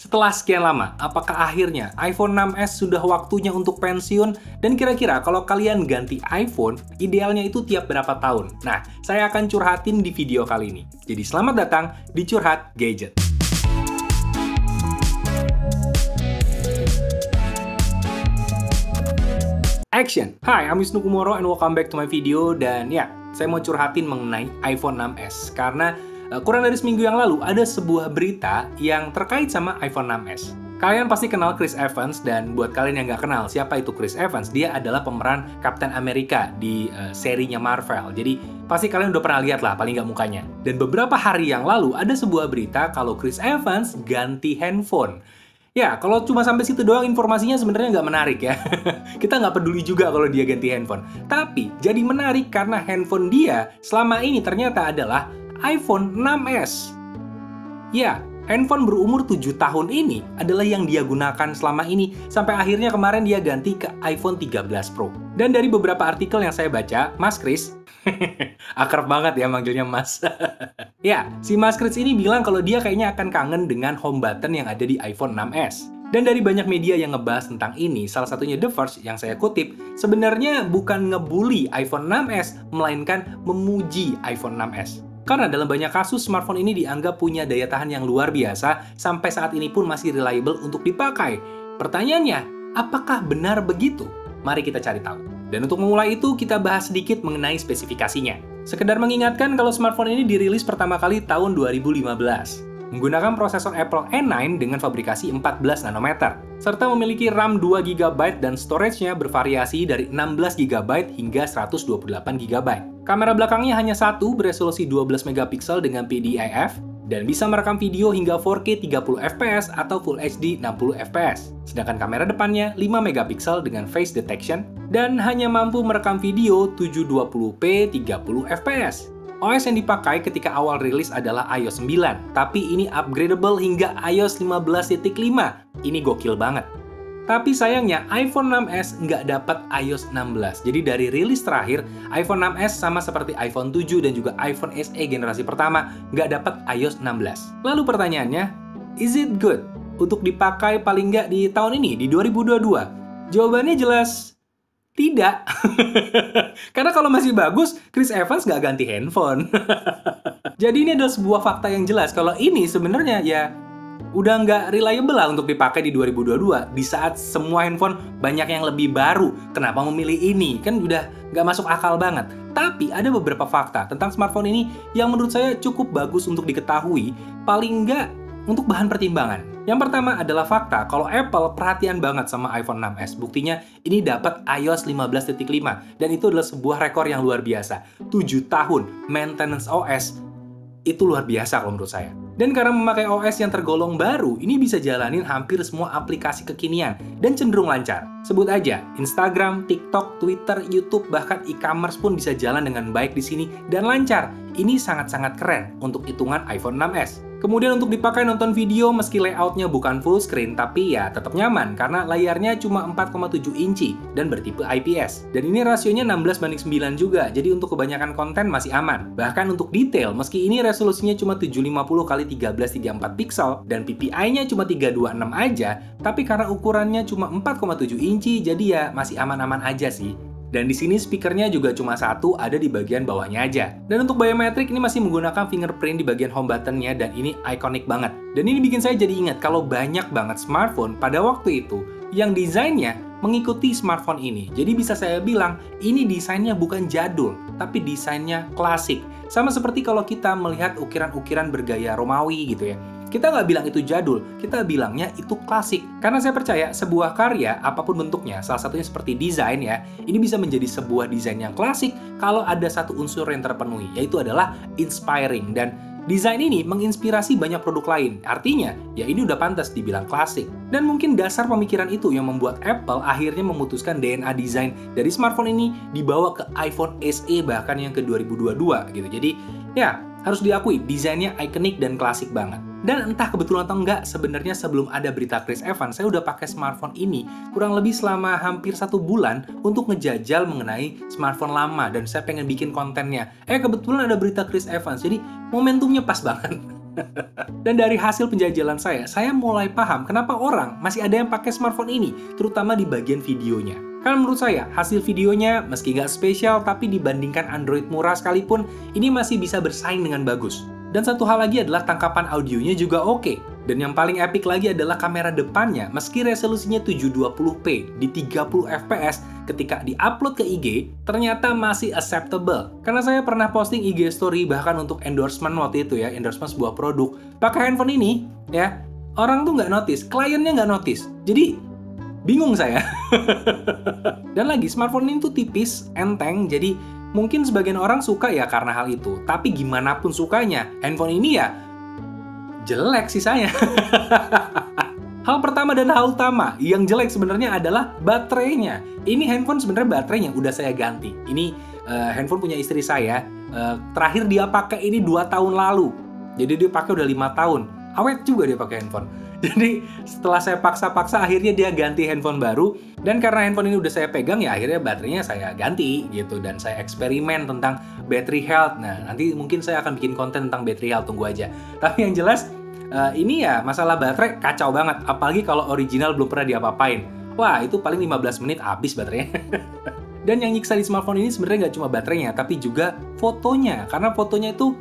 Setelah sekian lama, apakah akhirnya iPhone 6s sudah waktunya untuk pensiun? Dan kira-kira kalau kalian ganti iPhone, idealnya itu tiap berapa tahun? Nah, saya akan curhatin di video kali ini. Jadi selamat datang di Curhat Gadget. Action! Hi, I'm Wisnu Kumoro and welcome back to my video. Dan ya, saya mau curhatin mengenai iPhone 6s. Karena kurang dari seminggu yang lalu ada sebuah berita yang terkait sama iPhone 6s. Kalian pasti kenal Chris Evans, dan buat kalian yang nggak kenal siapa itu Chris Evans, dia adalah pemeran Captain America di serinya Marvel. Jadi pasti kalian udah pernah lihat lah, paling nggak mukanya. Dan beberapa hari yang lalu ada sebuah berita kalau Chris Evans ganti handphone. Ya, kalau cuma sampai situ doang informasinya sebenarnya nggak menarik ya. Kita nggak peduli juga kalau dia ganti handphone. Tapi jadi menarik karena handphone dia selama ini ternyata adalah iPhone 6s. Ya, handphone berumur 7 tahun ini adalah yang dia gunakan selama ini, sampai akhirnya kemarin dia ganti ke iPhone 13 Pro. Dan dari beberapa artikel yang saya baca, Mas Chris, akrab banget ya manggilnya Mas. Ya, si Mas Chris ini bilang kalau dia kayaknya akan kangen dengan home button yang ada di iPhone 6s. Dan dari banyak media yang ngebahas tentang ini, salah satunya The Verge yang saya kutip, sebenarnya bukan ngebully iPhone 6s, melainkan memuji iPhone 6s. Karena dalam banyak kasus, smartphone ini dianggap punya daya tahan yang luar biasa, sampai saat ini pun masih reliable untuk dipakai. Pertanyaannya, apakah benar begitu? Mari kita cari tahu. Dan untuk memulai itu, kita bahas sedikit mengenai spesifikasinya. Sekedar mengingatkan kalau smartphone ini dirilis pertama kali tahun 2015. Menggunakan prosesor Apple A9 dengan fabrikasi 14 nanometer, serta memiliki RAM 2 GB dan storage-nya bervariasi dari 16 GB hingga 128 GB. Kamera belakangnya hanya satu beresolusi 12 megapiksel dengan PDIF, dan bisa merekam video hingga 4K 30 fps atau Full HD 60 fps. Sedangkan kamera depannya 5 megapiksel dengan face detection, dan hanya mampu merekam video 720p 30 fps. OS yang dipakai ketika awal rilis adalah iOS 9, tapi ini upgradable hingga iOS 15.5. Ini gokil banget. Tapi sayangnya iPhone 6s nggak dapat iOS 16. Jadi dari rilis terakhir, iPhone 6s sama seperti iPhone 7 dan juga iPhone SE generasi pertama nggak dapat iOS 16. Lalu pertanyaannya, is it good untuk dipakai paling nggak di tahun ini, di 2022? Jawabannya jelas tidak. Karena kalau masih bagus, Chris Evans nggak ganti handphone. Jadi ini adalah sebuah fakta yang jelas kalau ini sebenarnya ya udah nggak reliable lah untuk dipakai di 2022. Di saat semua handphone banyak yang lebih baru, kenapa memilih ini? Kan udah nggak masuk akal banget. Tapi ada beberapa fakta tentang smartphone ini yang menurut saya cukup bagus untuk diketahui, paling nggak untuk bahan pertimbangan. Yang pertama adalah fakta kalau Apple perhatian banget sama iPhone 6s. Buktinya ini dapat iOS 15.5 dan itu adalah sebuah rekor yang luar biasa. 7 tahun maintenance OS itu luar biasa kalau menurut saya. Dan karena memakai OS yang tergolong baru, ini bisa jalanin hampir semua aplikasi kekinian dan cenderung lancar. Sebut aja Instagram, TikTok, Twitter, YouTube, bahkan e-commerce pun bisa jalan dengan baik di sini dan lancar. Ini sangat-sangat keren untuk hitungan iPhone 6s. Kemudian untuk dipakai nonton video meski layoutnya bukan full screen, tapi ya tetap nyaman karena layarnya cuma 4,7 inci dan bertipe IPS. Dan ini rasionya 16:9 juga, jadi untuk kebanyakan konten masih aman. Bahkan untuk detail, meski ini resolusinya cuma 750x1334 pixel dan PPI-nya cuma 326 aja, tapi karena ukurannya cuma 4,7 inci, jadi ya masih aman-aman aja sih. Dan di sini speakernya juga cuma satu, ada di bagian bawahnya aja. Dan untuk biometrik ini masih menggunakan fingerprint di bagian home button-nya dan ini ikonik banget. Dan ini bikin saya jadi ingat kalau banyak banget smartphone pada waktu itu yang desainnya mengikuti smartphone ini. Jadi bisa saya bilang ini desainnya bukan jadul, tapi desainnya klasik. Sama seperti kalau kita melihat ukiran-ukiran bergaya Romawi gitu ya. Kita nggak bilang itu jadul, kita bilangnya itu klasik. Karena saya percaya sebuah karya, apapun bentuknya, salah satunya seperti desain ya, ini bisa menjadi sebuah desain yang klasik kalau ada satu unsur yang terpenuhi, yaitu adalah inspiring. Dan desain ini menginspirasi banyak produk lain. Artinya, ya ini udah pantas dibilang klasik. Dan mungkin dasar pemikiran itu yang membuat Apple akhirnya memutuskan DNA desain dari smartphone ini dibawa ke iPhone SE bahkan yang ke 2022 gitu. Jadi, ya harus diakui desainnya ikonik dan klasik banget. Dan entah kebetulan atau enggak, sebenarnya sebelum ada berita Chris Evans, saya udah pakai smartphone ini kurang lebih selama hampir 1 bulan untuk ngejajal mengenai smartphone lama dan saya pengen bikin kontennya. Kebetulan ada berita Chris Evans, jadi momentumnya pas banget. Dan dari hasil penjajalan saya mulai paham kenapa orang masih ada yang pakai smartphone ini, terutama di bagian videonya. Karena menurut saya, hasil videonya meski nggak spesial, tapi dibandingkan Android murah sekalipun, ini masih bisa bersaing dengan bagus. Dan satu hal lagi adalah tangkapan audionya juga oke. Dan yang paling epic lagi adalah kamera depannya, meski resolusinya 720p di 30 fps, ketika di-upload ke IG, ternyata masih acceptable. Karena saya pernah posting IG story bahkan untuk endorsement waktu itu ya, endorsement sebuah produk. Pakai handphone ini, ya, orang tuh nggak notice, kliennya nggak notice. Jadi, bingung saya. Dan lagi, smartphone ini tuh tipis, enteng, jadi mungkin sebagian orang suka ya karena hal itu. Tapi gimana pun sukanya, handphone ini ya jelek sisanya. Hal pertama dan hal utama yang jelek sebenarnya adalah baterainya. Ini handphone sebenarnya baterainya udah saya ganti. Ini handphone punya istri saya. Terakhir dia pakai ini 2 tahun lalu. Jadi dia pakai udah 5 tahun. Awet juga dia pakai handphone. Jadi setelah saya paksa-paksa akhirnya dia ganti handphone baru. Dan karena handphone ini udah saya pegang ya akhirnya baterainya saya ganti gitu. Dan saya eksperimen tentang battery health. Nah nanti mungkin saya akan bikin konten tentang battery health, tunggu aja. Tapi yang jelas ini ya masalah baterai kacau banget. Apalagi kalau original belum pernah diapa-apain. Wah itu paling 15 menit habis baterainya. Dan yang nyiksa di smartphone ini sebenarnya nggak cuma baterainya, tapi juga fotonya. Karena fotonya itu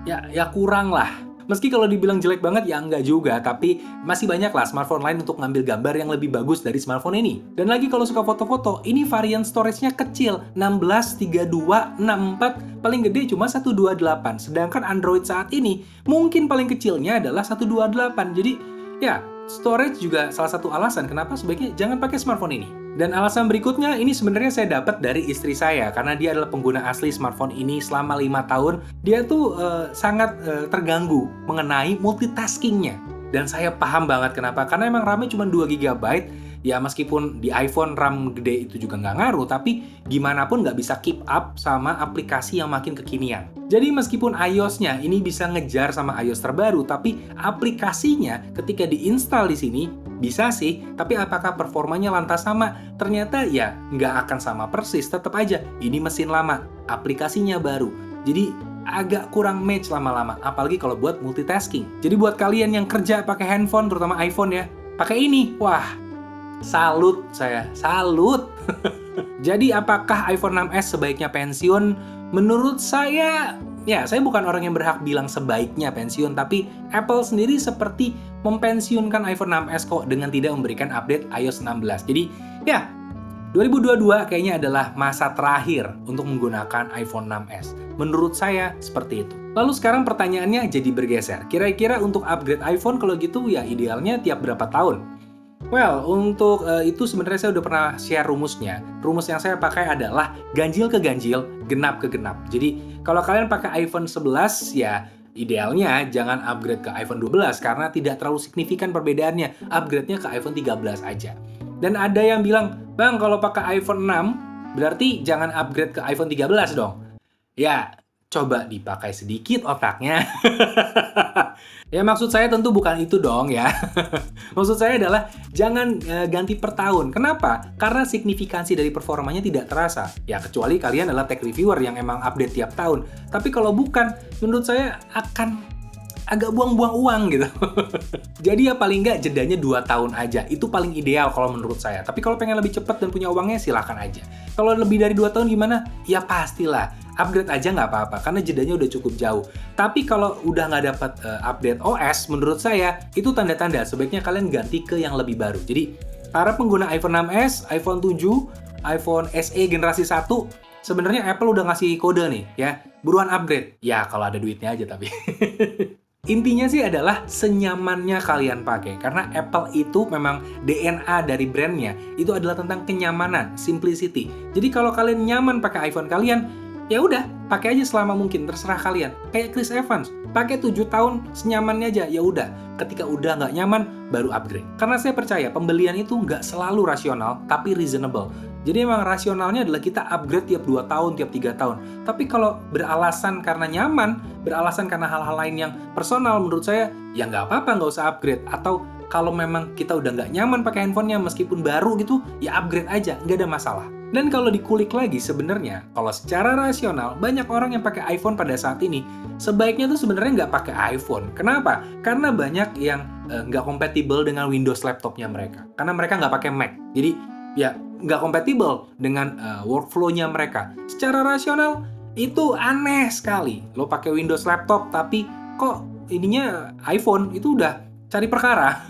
ya kurang lah. Meski kalau dibilang jelek banget ya enggak juga, tapi masih banyak lah smartphone lain untuk ngambil gambar yang lebih bagus dari smartphone ini. Dan lagi kalau suka foto-foto, ini varian storage-nya kecil, 16, 32, 64, paling gede cuma 128. Sedangkan Android saat ini mungkin paling kecilnya adalah 128. Jadi ya, storage juga salah satu alasan kenapa sebaiknya jangan pakai smartphone ini. Dan alasan berikutnya ini sebenarnya saya dapat dari istri saya karena dia adalah pengguna asli smartphone ini selama 5 tahun. Dia tuh sangat terganggu mengenai multitaskingnya. Dan saya paham banget kenapa. Karena emang RAM-nya cuma 2 GB. Ya meskipun di iPhone RAM gede itu juga nggak ngaruh, tapi gimana pun nggak bisa keep up sama aplikasi yang makin kekinian. Jadi meskipun iOS-nya ini bisa ngejar sama iOS terbaru, tapi aplikasinya ketika diinstal di sini bisa sih, tapi apakah performanya lantas sama? Ternyata ya nggak akan sama persis, tetap aja ini mesin lama, aplikasinya baru. Jadi agak kurang match lama-lama, apalagi kalau buat multitasking. Jadi buat kalian yang kerja pakai handphone, terutama iPhone ya, pakai ini, wah, salut saya, salut. Jadi apakah iPhone 6s sebaiknya pensiun? Menurut saya, ya saya bukan orang yang berhak bilang sebaiknya pensiun, tapi Apple sendiri seperti mempensiunkan iPhone 6s kok dengan tidak memberikan update iOS 16. Jadi ya, 2022 kayaknya adalah masa terakhir untuk menggunakan iPhone 6s. Menurut saya seperti itu. Lalu sekarang pertanyaannya jadi bergeser. Kira-kira untuk upgrade iPhone kalau gitu ya idealnya tiap berapa tahun? Well, untuk itu sebenarnya saya udah pernah share rumusnya. Rumus yang saya pakai adalah ganjil ke ganjil, genap ke genap. Jadi kalau kalian pakai iPhone 11 ya idealnya jangan upgrade ke iPhone 12 karena tidak terlalu signifikan perbedaannya. Upgrade-nya ke iPhone 13 aja. Dan ada yang bilang, "Bang, kalau pakai iPhone 6 berarti jangan upgrade ke iPhone 13 dong." Ya, coba dipakai sedikit otaknya. Ya maksud saya tentu bukan itu dong ya. Maksud saya adalah jangan ganti per tahun. Kenapa? Karena signifikansi dari performanya tidak terasa. Ya kecuali kalian adalah tech reviewer yang emang update tiap tahun. Tapi kalau bukan, menurut saya akan agak buang-buang uang gitu. Jadi ya paling nggak jedanya 2 tahun aja. Itu paling ideal kalau menurut saya. Tapi kalau pengen lebih cepat dan punya uangnya silahkan aja. Kalau lebih dari 2 tahun gimana? Ya pastilah. Upgrade aja nggak apa-apa, karena jedanya udah cukup jauh. Tapi kalau udah nggak dapat update OS, menurut saya itu tanda-tanda sebaiknya kalian ganti ke yang lebih baru. Jadi, para pengguna iPhone 6s, iPhone 7, iPhone SE generasi 1, sebenarnya Apple udah ngasih kode nih, ya. Buruan upgrade. Ya, kalau ada duitnya aja tapi. Intinya sih adalah senyamannya kalian pakai. Karena Apple itu memang DNA dari brandnya, itu adalah tentang kenyamanan, simplicity. Jadi kalau kalian nyaman pakai iPhone kalian, ya udah, pakai aja selama mungkin, terserah kalian. Kayak Chris Evans, pakai 7 tahun senyamannya aja, ya udah. Ketika udah nggak nyaman, baru upgrade. Karena saya percaya pembelian itu nggak selalu rasional, tapi reasonable. Jadi emang rasionalnya adalah kita upgrade tiap 2 tahun, tiap 3 tahun. Tapi kalau beralasan karena nyaman, beralasan karena hal-hal lain yang personal, menurut saya, ya nggak apa-apa, nggak usah upgrade. Atau kalau memang kita udah nggak nyaman pakai handphonenya meskipun baru gitu, ya upgrade aja, nggak ada masalah. Dan kalau dikulik lagi sebenarnya, kalau secara rasional, banyak orang yang pakai iPhone pada saat ini, sebaiknya tuh sebenarnya nggak pakai iPhone. Kenapa? Karena banyak yang nggak kompatibel dengan Windows laptopnya mereka. Karena mereka nggak pakai Mac. Jadi, ya nggak kompatibel dengan workflow-nya mereka. Secara rasional, itu aneh sekali. Lo pakai Windows laptop, tapi kok ininya iPhone, itu udah cari perkara.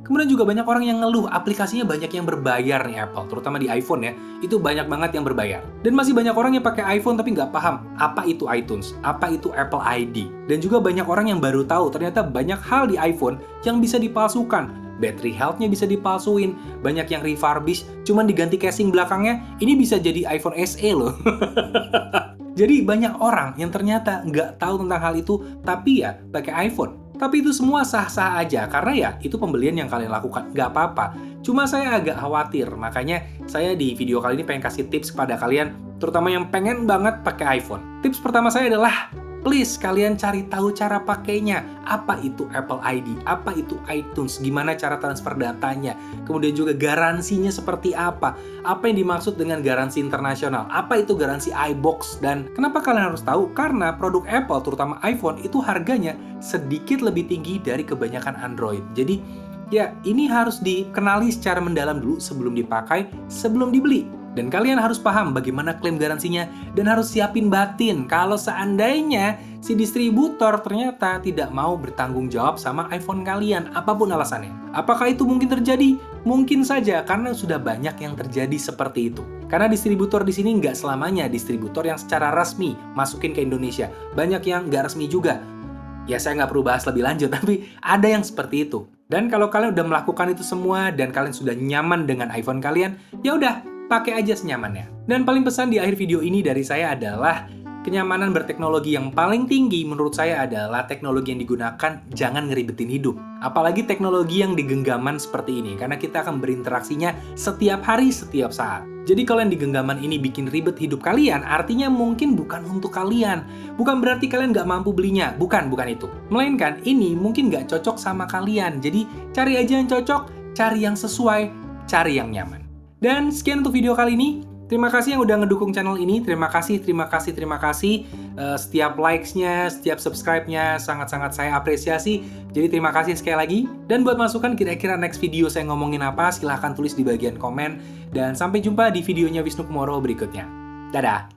Kemudian juga banyak orang yang ngeluh aplikasinya banyak yang berbayar nih Apple, terutama di iPhone ya, itu banyak banget yang berbayar. Dan masih banyak orang yang pakai iPhone tapi nggak paham apa itu iTunes, apa itu Apple ID. Dan juga banyak orang yang baru tahu ternyata banyak hal di iPhone yang bisa dipalsukan. Battery health-nya bisa dipalsuin, banyak yang refurbish, cuman diganti casing belakangnya, ini bisa jadi iPhone SE loh. Jadi banyak orang yang ternyata nggak tahu tentang hal itu, tapi ya pakai iPhone. Tapi itu semua sah-sah aja, karena ya itu pembelian yang kalian lakukan, nggak apa-apa. Cuma saya agak khawatir, makanya saya di video kali ini pengen kasih tips kepada kalian, terutama yang pengen banget pakai iPhone. Tips pertama saya adalah, please kalian cari tahu cara pakainya. Apa itu Apple ID, apa itu iTunes, gimana cara transfer datanya, kemudian juga garansinya seperti apa yang dimaksud dengan garansi internasional, apa itu garansi iBox, dan kenapa kalian harus tahu? Karena produk Apple, terutama iPhone, itu harganya sedikit lebih tinggi dari kebanyakan Android. Jadi, ya ini harus dikenali secara mendalam dulu sebelum dipakai, sebelum dibeli. Dan kalian harus paham bagaimana klaim garansinya dan harus siapin batin kalau seandainya si distributor ternyata tidak mau bertanggung jawab sama iPhone kalian, apapun alasannya. Apakah itu mungkin terjadi? Mungkin saja, karena sudah banyak yang terjadi seperti itu. Karena distributor di sini nggak selamanya distributor yang secara resmi masukin ke Indonesia. Banyak yang nggak resmi juga. Ya saya nggak perlu bahas lebih lanjut, tapi ada yang seperti itu. Dan kalau kalian udah melakukan itu semua dan kalian sudah nyaman dengan iPhone kalian, ya udah, pakai aja senyamannya. Dan paling pesan di akhir video ini dari saya adalah kenyamanan berteknologi yang paling tinggi menurut saya adalah teknologi yang digunakan jangan ngeribetin hidup. Apalagi teknologi yang digenggaman seperti ini, karena kita akan berinteraksinya setiap hari, setiap saat. Jadi kalau yang digenggaman ini bikin ribet hidup kalian, artinya mungkin bukan untuk kalian. Bukan berarti kalian nggak mampu belinya, bukan itu. Melainkan ini mungkin nggak cocok sama kalian. Jadi cari aja yang cocok, cari yang sesuai, cari yang nyaman. Dan sekian untuk video kali ini. Terima kasih yang udah ngedukung channel ini. Terima kasih. Setiap likes-nya, setiap subscribe-nya sangat-sangat saya apresiasi. Jadi terima kasih sekali lagi. Dan buat masukan kira-kira next video saya ngomongin apa, silahkan tulis di bagian komen. Dan sampai jumpa di videonya Wisnu Kumoro berikutnya. Dadah!